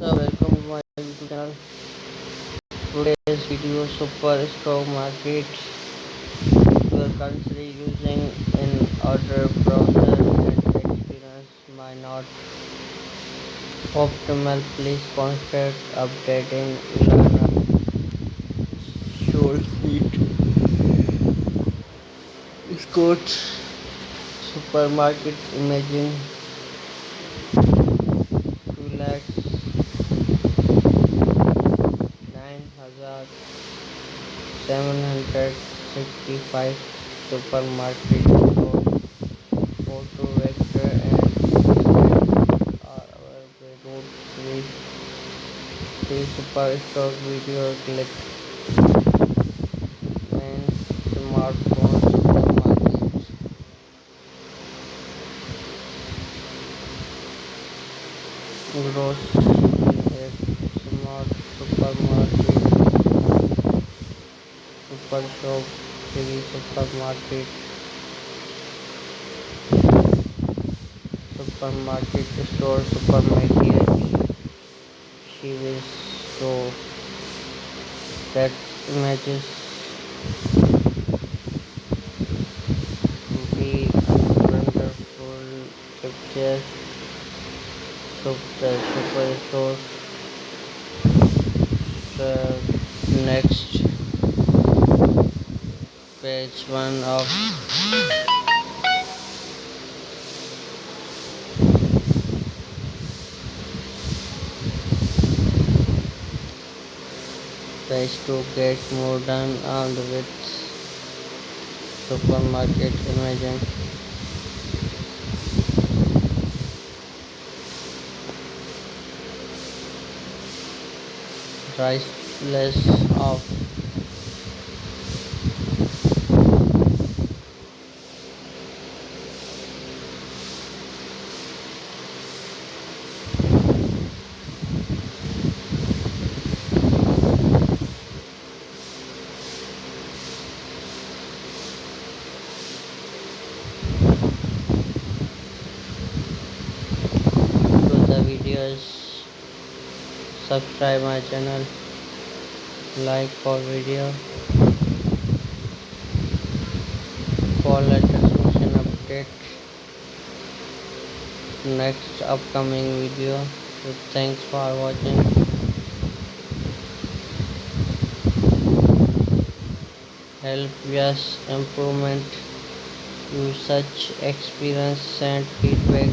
Welcome to my YouTube channel. Today's video super stock market. You are currently using in order browser and experience might not optimal. Please contact updating learner should feed Scott supermarket imagine 2,09,765 supermarket store photo vector and are available with the superstore video click and smartphone supermarket grocery at smart supermarket super shop free supermarket supermarket store supermarket she will show that images be wonderful pictures of the superstore. The next page one of page to get more done and with supermarket imagine priceless of to the videos. Subscribe my channel, like for video for latest mission update next upcoming video. So thanks for watching. Help yes improvement. Use such experience and feedback